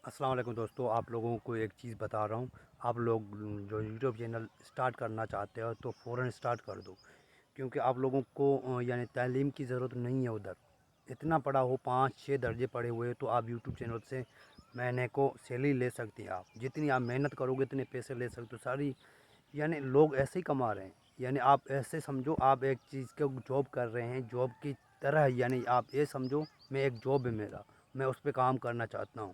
السلام علیکم دوستو، آپ لوگوں کو ایک چیز بتا رہا ہوں۔ آپ لوگ جو یوٹیوب چینل سٹارٹ کرنا چاہتے ہو تو فوراً سٹارٹ کر دو، کیونکہ آپ لوگوں کو یعنی تعلیم کی ضرورت نہیں ہے ادھر۔ اتنا پڑھا ہو، 5-6 درجے پڑھے ہوئے تو آپ یوٹیوب چینل سے مہینے کو سیلری لے سکتے ہیں۔ آپ جتنی آپ محنت کرو گے اتنے پیسے لے سکتے ہو ساری۔ یعنی لوگ ایسے ہی کما رہے ہیں، یعنی آپ ایسے سمجھو آپ ایک چیز کو جاب کر رہے ہیں، جاب کی طرح۔ یعنی آپ یہ سمجھو میں ایک جاب ہے میرا، میں اس پہ کام کرنا چاہتا ہوں۔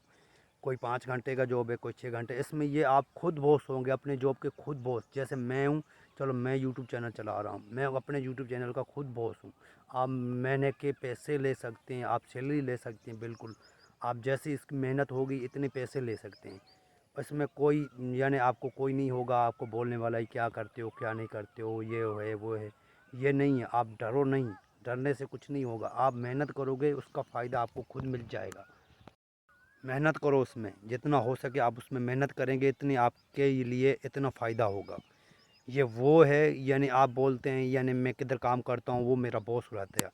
کوئی 5 گھنٹے کا جاب ہے، کوئی 6 گھنٹے۔ اس میں یہ آپ خود باس ہوں گے، اپنے جاب کے خود باس۔ جیسے میں ہوں، چلو میں یوٹیوب چینل چلا رہا ہوں، میں اپنے یوٹیوب چینل کا خود باس ہوں۔ آپ مہینے کے پیسے لے سکتے ہیں، آپ سیلری لے سکتے ہیں بالکل۔ آپ جیسی اس کی محنت ہوگی اتنے پیسے لے سکتے ہیں۔ اس میں کوئی یعنی آپ کو کوئی نہیں ہوگا آپ کو بولنے والا ہی کیا کرتے ہو کیا نہیں کرتے ہو، یہ ہے وہ ہے، یہ نہیں ہے۔ آپ ڈرو نہیں، ڈرنے سے کچھ نہیں ہوگا۔ آپ محنت کرو گے اس کا فائدہ آپ کو خود مل جائے گا۔ محنت کرو، اس میں جتنا ہو سکے آپ اس میں محنت کریں گے اتنی آپ کے لیے اتنا فائدہ ہوگا۔ یہ وہ ہے، یعنی آپ بولتے ہیں یعنی میں کدھر کام کرتا ہوں وہ میرا باس رہتا ہے۔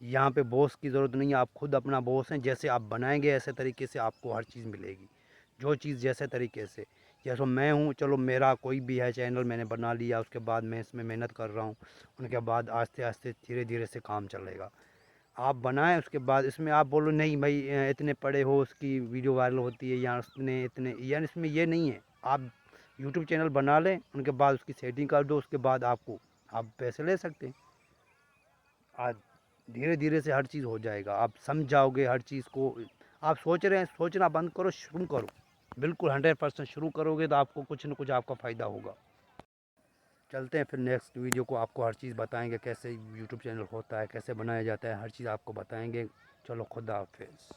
یہاں پہ باس کی ضرورت نہیں ہے، آپ خود اپنا باس ہیں۔ جیسے آپ بنائیں گے ایسے طریقے سے آپ کو ہر چیز ملے گی، جو چیز جیسے طریقے سے۔ جیسے میں ہوں، چلو میرا کوئی بھی ہے چینل میں نے بنا لیا، اس کے بعد میں اس میں محنت کر رہا ہوں، ان کے بعد آہستہ آہستہ دھیرے دھیرے سے کام چلے گا۔ آپ بنائیں، اس کے بعد اس میں آپ بولو نہیں بھائی اتنے پڑے ہو اس کی ویڈیو وائرل ہوتی ہے، یا اس نے اتنے، یعنی اس میں یہ نہیں ہے۔ آپ یوٹیوب چینل بنا لیں، ان کے بعد اس کی سیٹنگ کر دو، اس کے بعد آپ پیسے لے سکتے ہیں۔ آج دھیرے دھیرے سے ہر چیز ہو جائے گا، آپ سمجھ جاؤ گے ہر چیز کو۔ آپ سوچ رہے ہیں، سوچنا بند کرو، شروع کرو۔ بالکل 100% شروع کرو گے تو آپ کو کچھ نہ کچھ آپ کا فائدہ ہوگا۔ چلتے ہیں پھر نیکسٹ ویڈیو کو آپ کو ہر چیز بتائیں گے، کیسے یوٹیوب چینل ہوتا ہے، کیسے بنایا جاتا ہے، ہر چیز آپ کو بتائیں گے۔ چلو خدا حافظ۔